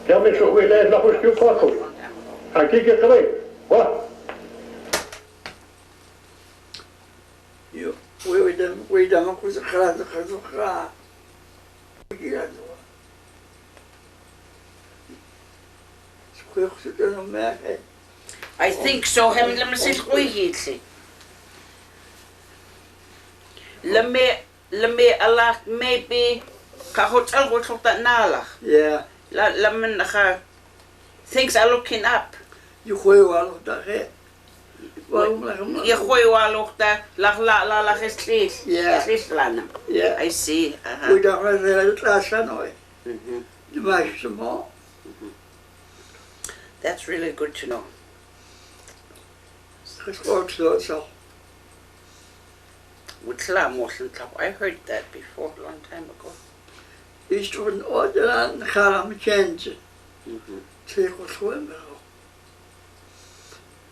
Tell me so we led up with you cockle. I think it's away. What? You, we don't was a crowd of crowd. I think so. Hem let me see squeaky. Let me Allah maybe ka hotel will talk that nala. Yeah. Let me things are looking up. You well that You look that la his yeah. Yeah. I see. We don't have a class anyway. The maximum. That's really good to know. So. With Lam wasn't up. I heard that before a long time ago. East one order and Haram change. Take what swim.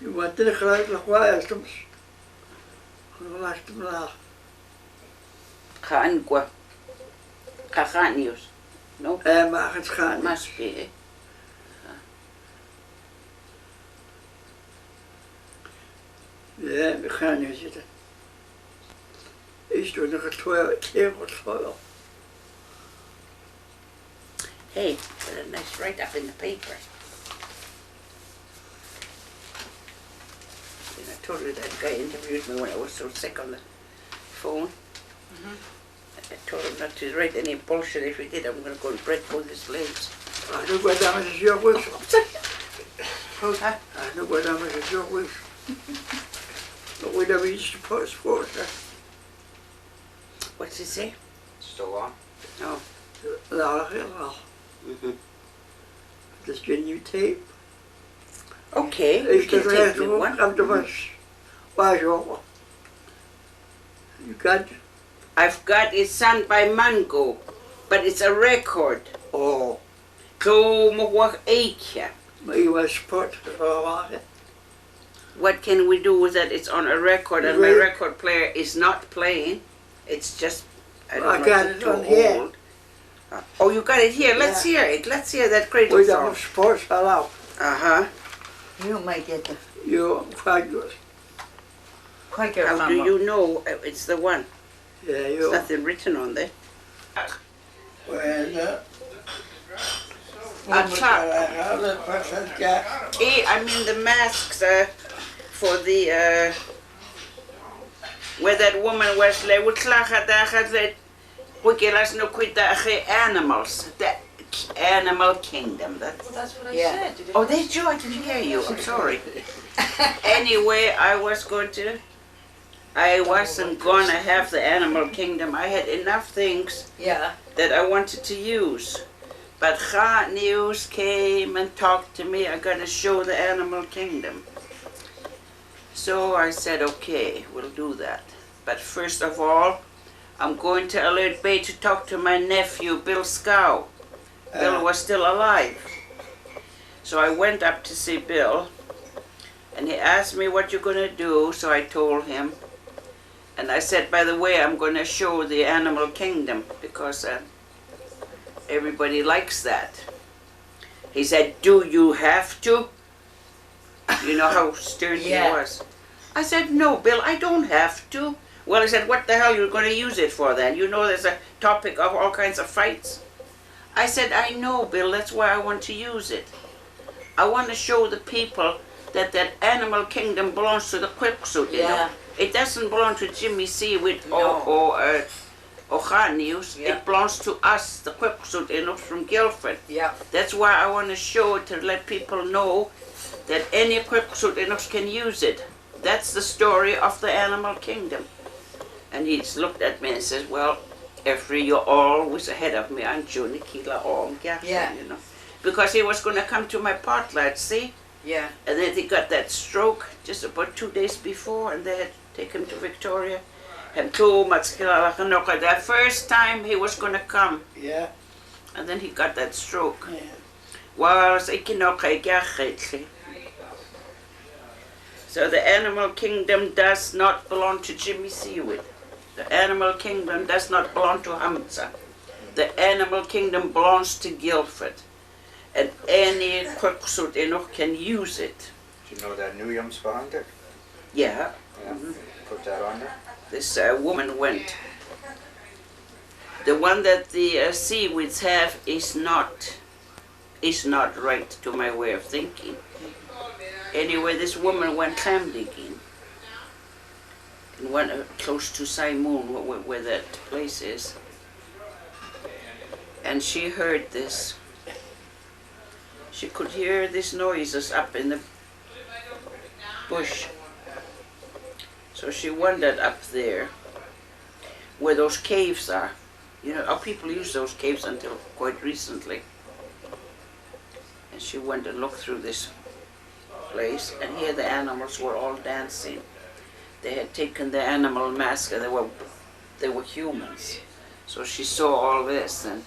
You want to cry the quietums. Last them laugh. Khaangwa. News. No? Khan. Must be. Eh? Yeah, we can't use it. East one of 12 tables full. Hey, got a nice write up in the paper. And I told you that guy interviewed me when I was so sick on the phone. I told him not to write any bullshit. If he did, I'm going to go and break both his legs. I know what damage is your wish. Huh? I know what damage is your wish. But we never used to put sports. What's he say? Still on? Oh. Well. Just getting you tape. Okay, you can take me one. Come to us. Why you got? I've got it signed by Mango, but it's a record. Oh. So, what can we do with that? It's on a record, and my record player is not playing. It's just, I don't know, got it on here. Oh, you got it here. Let's hear it. Let's hear that cradle We song. don't sports allowed. You might get the You quite good. Quaker How do you know it's the one? Yeah, There's you. nothing written on there. Well, I mean the masks for the where that woman was animals, the animal kingdom. That's what I Yeah. said. Oh, did you? I didn't hear you. I'm sorry. Anyway, I wasn't gonna have the animal kingdom. I had enough things Yeah. that I wanted to use. But Hot News came and talked to me. I'm gonna show the animal kingdom. So I said, okay, we'll do that. But first of all, I'm going to Alert Bay to talk to my nephew, Bill Scow. Bill was still alive. So I went up to see Bill, and he asked me what you're gonna do, so I told him. And I said, by the way, I'm gonna show the animal kingdom, because everybody likes that. He said, do you have to? You know how stern he was. I said, no, Bill, I don't have to. Well, he said, what the hell are you going to use it for then? You know there's a topic of all kinds of fights. I said, I know, Bill, that's why I want to use it. I want to show the people that that animal kingdom belongs to the Quipsuit, you know. It doesn't belong to Jimmy Seaweed or News. It belongs to us, the Quipsuit, you know, from Guildford. Yeah. That's why I want to show it, to let people know that any Quipsuit can use it. That's the story of the animal kingdom. And he just looked at me and says, well, Effrey, you're always ahead of me, aren't you? Nikila, you know. Because he was going to come to my potlatch, see? Yeah. And then he got that stroke just about 2 days before, and they had to take him to Victoria. And the first time he was going to come. Yeah. And then he got that stroke. Yeah. Well, so the animal kingdom does not belong to Jimmy Seaweed. The animal kingdom does not belong to Hamza. The animal kingdom belongs to Guildford. And any quicksut enough can use it. Do you know that New Yum's behind it? Yeah. Yeah. Put that on there. This woman went. The one that the seaweeds have is not right to my way of thinking. Anyway, this woman went clam digging and went close to Simoon, where that place is. And she heard this. She could hear these noises up in the bush. So she wandered up there, where those caves are. You know, our people used those caves until quite recently. And she went and looked through this place, and here the animals were all dancing. They had taken the animal mask, and they were humans. So she saw all this, and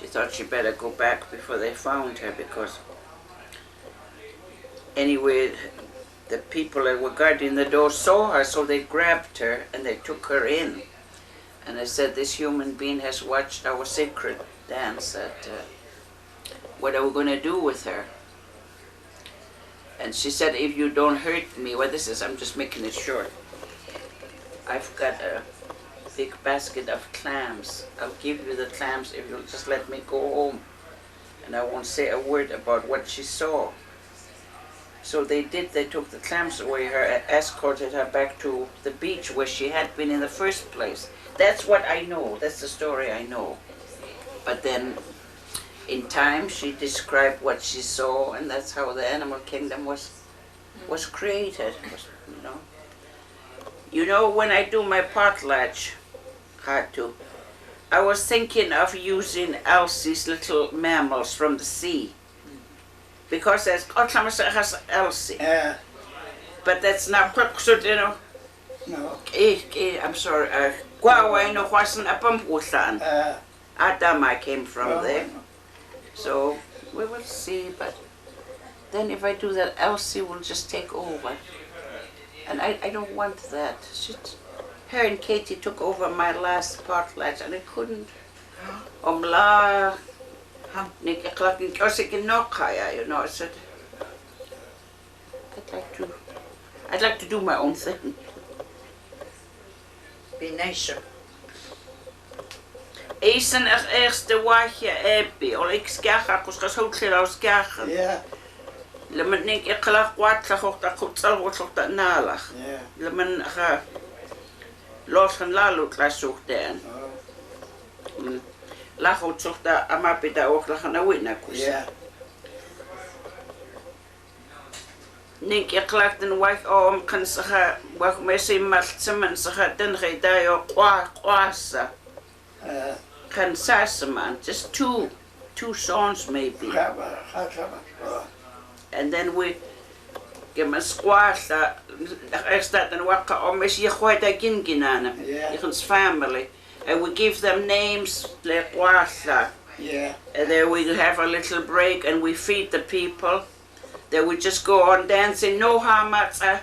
she thought she'd better go back before they found her, because anyway, the people that were guarding the door saw her, so they grabbed her and they took her in. And they said, this human being has watched our sacred dance. What are we going to do with her? And she said, if you don't hurt me, well, this is, I'm just making it short. I've got a big basket of clams. I'll give you the clams if you'll just let me go home. And I won't say a word about what she saw. So they did, they took the clams away, escorted her back to the beach where she had been in the first place. That's what I know, that's the story I know. But then, in time, she described what she saw, and that's how the animal kingdom was created, you know. You know, when I do my potlatch, I was thinking of using Elsie's little mammals from the sea. Because there's Elsie. But that's not quicksut, you know. No. I'm sorry. Guawai no wasn't a pumpusan. Adam, I came from there. So we will see. But then if I do that, Elsie will just take over. And I don't want that. Her and Katie took over my last potlatch, and I couldn't. La. You know, I said, I'd like to do my own thing. Be nicer. Is een eerste wachtje ebi, al ik skach, als ik zo klaar als skach. Ja. Lemen denk ik klaar wat lag dat goed zal wordt op dat nalag. Ja. Lemen ga los gaan lalu klaar zoeken. Lag ook zocht dat amapita ook lag na wina kus. Ja. Denk ik klaar den wacht om kan zeggen wacht mij zien maar zemen zeggen den ga daar jo kwasa. Kan saseman just two songs maybe. And then we give a squash that extra and work on Miss Yahuada Ginginana, his family. And we give them names like Wasa. Yeah. And then we have a little break and we feed the people. Then we just go on dancing, no hamatsa.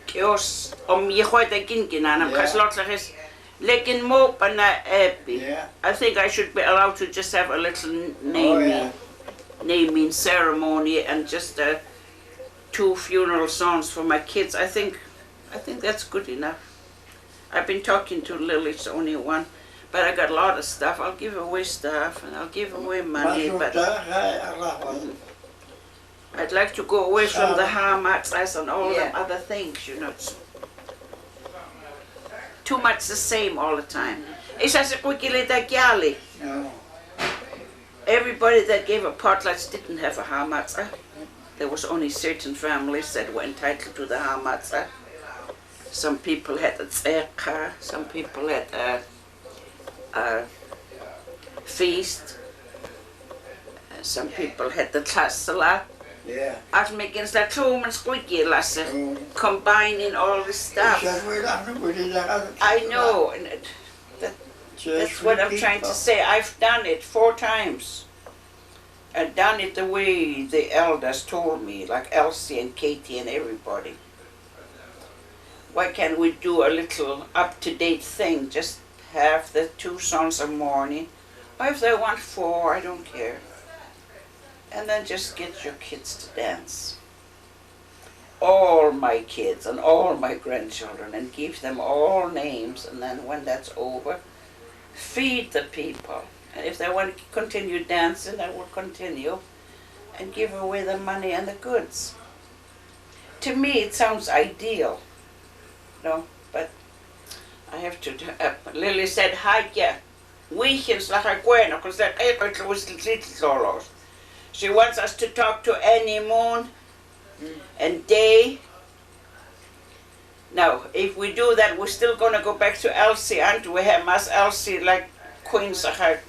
Kios Yahuada Ginginana, because lots of his legging mope and epi. I think I should be allowed to just have a little naming ceremony and just 2 funeral songs for my kids. I think that's good enough. I've been talking to Lily, it's only one, but I got a lot of stuff. I'll give away stuff and I'll give away money, but I'd like to go away from the hamatzas and all the other things, you know. It's too much the same all the time. It's as if we get that gyali. No. Everybody that gave a potlatch didn't have a hamatzah. There was only certain families that were entitled to the hamatzah. Some people had a tzeka, some people had a feast, some people had the tlassala. Yeah. As making that home and squeaky lasse, combining all this stuff. I know, and that's what I'm trying to say. I've done it 4 times. I've done it the way the elders told me, like Elsie and Katie and everybody. Why can't we do a little up-to-date thing? Just have the 2 songs a morning. Or if they want 4, I don't care. and then just get your kids to dance. All my kids and all my grandchildren, and give them all names, and then when that's over, feed the people. And if they want to continue dancing, they will continue and give away the money and the goods. To me, it sounds ideal, but I have to. Lily said, "Hi, yeah, weekends like I go because that April was little. She wants us to talk to any moon and day. Now, if we do that, we're still going to go back to Elsie, aren't we? Have Mas Elsie like Queen Sahar.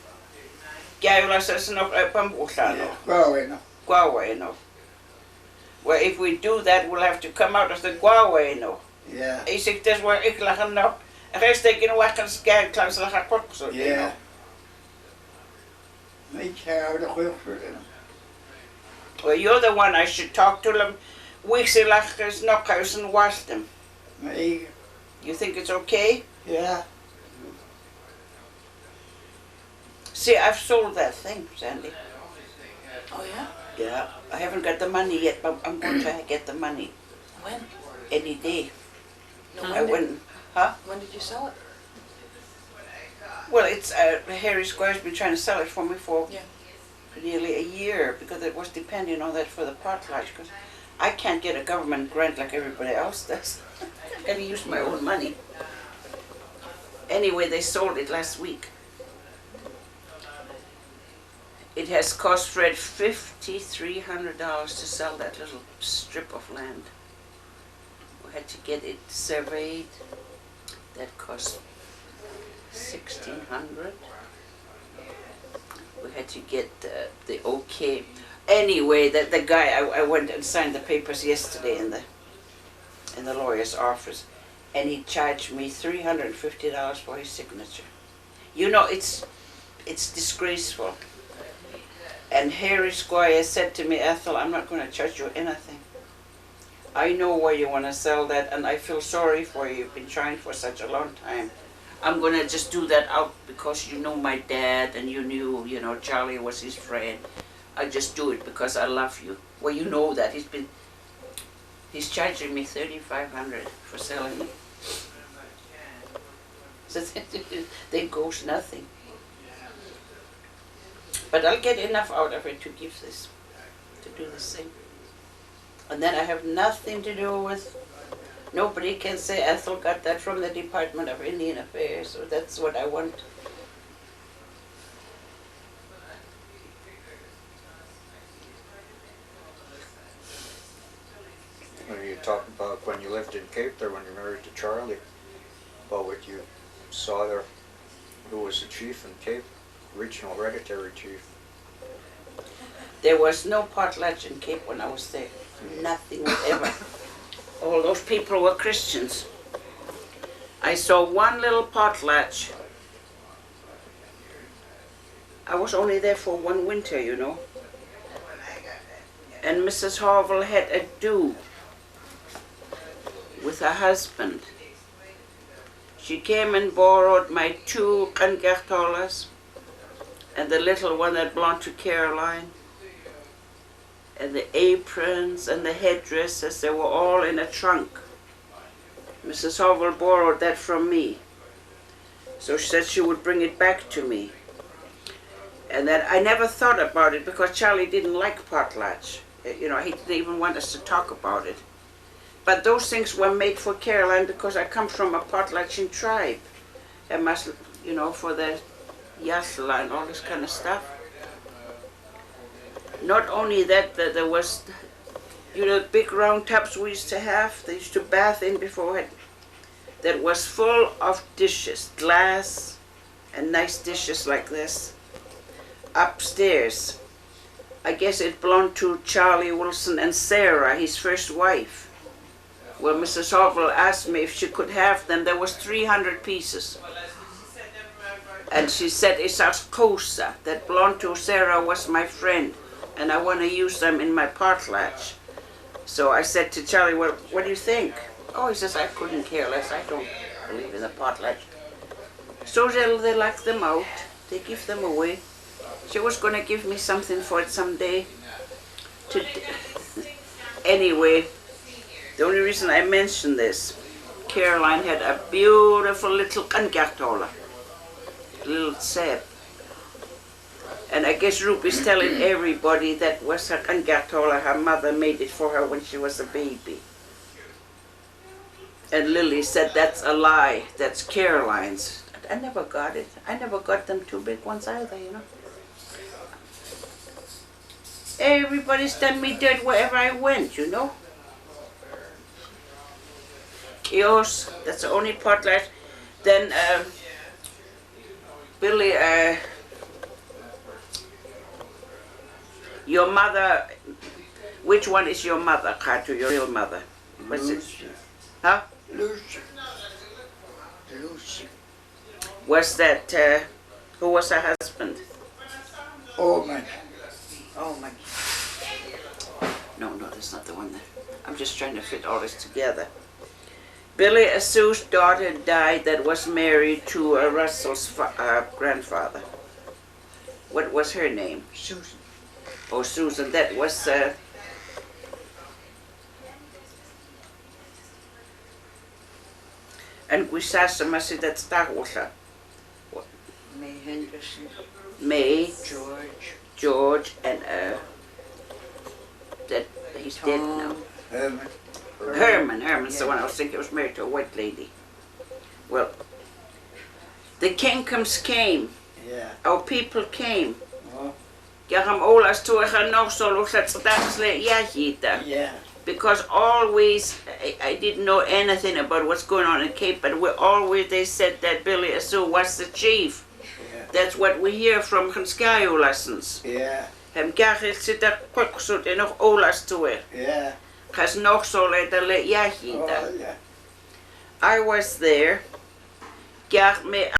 Gaula says no, Guaweno. Well, if we do that, we'll have to come out of the Guaweno. Yeah. I think that's where ik lag now. Rest taking wagens gang clans like a cock so. Yeah. Ik heb er goed voor. Well, you're the one I should talk to them. We say like there's knockouts and wash them. Me. You think it's okay? Yeah. See, I've sold that thing, Sandy. Oh yeah? Yeah. I haven't got the money yet, but I'm going to get the money. When? Any day. No, I wouldn't. Huh? When did you sell it? Well, it's Harry Squire's been trying to sell it for me for Yeah. nearly a year because it was depending on that for the potlatch. Because I can't get a government grant like everybody else does. I gotta use my own money. Anyway, they sold it last week. It has cost Fred $5,300 to sell that little strip of land. We had to get it surveyed. That cost $1,600. We had to get the okay. Anyway, the guy I went and signed the papers yesterday in the lawyer's office, and he charged me $350 for his signature. You know, it's disgraceful. And Harry Squire said to me, Ethel, I'm not going to charge you anything. I know where you want to sell that, and I feel sorry for you. You've been trying for such a long time. I'm going to just do that out because you know my dad, and you knew, Charlie was his friend. I just do it because I love you. Well, you know that. He's charging me $3,500 for selling it. So there goes nothing. But I'll get enough out of it to give this, to do this thing. And then I have nothing to do with, nobody can say Ethel got that from the Department of Indian Affairs, or that's what I want. When you talk about when you lived in Cape there, when you married to Charlie, about what you saw there, who was the chief in Cape? Regional hereditary chief. There was no potlatch in Cape when I was there. Nothing whatever. All those people were Christians. I saw one little potlatch. I was only there for one winter, And Mrs. Harville had a do with her husband. She came and borrowed my 2 kangartolas and the little one that belonged to Caroline, and the aprons and the headdresses, they were all in a trunk. Mrs. Harville borrowed that from me. So she said she would bring it back to me. And that I never thought about it because Charlie didn't like potlatch. He didn't even want us to talk about it. But those things were made for Caroline because I come from a potlatching tribe. I must, for the yasla and all this kind of stuff. Not only that, there was, big round tubs we used to have, they used to bath in beforehand, that was full of dishes, glass and nice dishes like this, upstairs. I guess it belonged to Charlie Wilson and Sarah, his first wife. Well, Mrs. Harville asked me if she could have them. There was 300 pieces. And she said, it's a cosa that belonged to Sarah, was my friend, and I want to use them in my potlatch. So I said to Charlie, well, what do you think? Oh, he says, I couldn't care less. I don't believe in the potlatch. So they like them out. They give them away. She was going to give me something for it someday. Anyway, the only reason I mention this, Caroline had a beautiful little kangartola, little sap. And I guess Ruby's telling everybody that was her kangartola, her mother made it for her when she was a baby. And Lily said that's a lie, that's Caroline's. I never got it. I never got them two big ones either, you know. Everybody's done me dirt wherever I went, you know. Chaos, that's the only part left. Then Billy, your mother, which one is your mother, Kato, your real mother? What's it? Huh? Lucy. Lucy. Was that, who was her husband? Omen. Oh my. No, that's not the one. I'm just trying to fit all this together. Billy Asu's daughter died that was married to Russell's grandfather. What was her name? Susan. Oh, Susan. That was and Guisasa that's Tahusa. May Henderson. May, George. and that he's dead now. Herman. Herman's the one I was thinking was married to a white lady. Well, the kingdoms came. Yeah. Our people came. Oh. Ja, olas tuohan nousoluksat täksle jähitä. Yeah. Because always, I didn't know anything about what's going on in Cape, but they said that Billy Asu was the chief. Yeah. That's what we hear from Hanskayu lessons. Yeah. Hem kärrit sitä koksut ja noch olastue. Yeah. Kas noksoleitalle jähitä. Oh, yeah. I was there. Kär me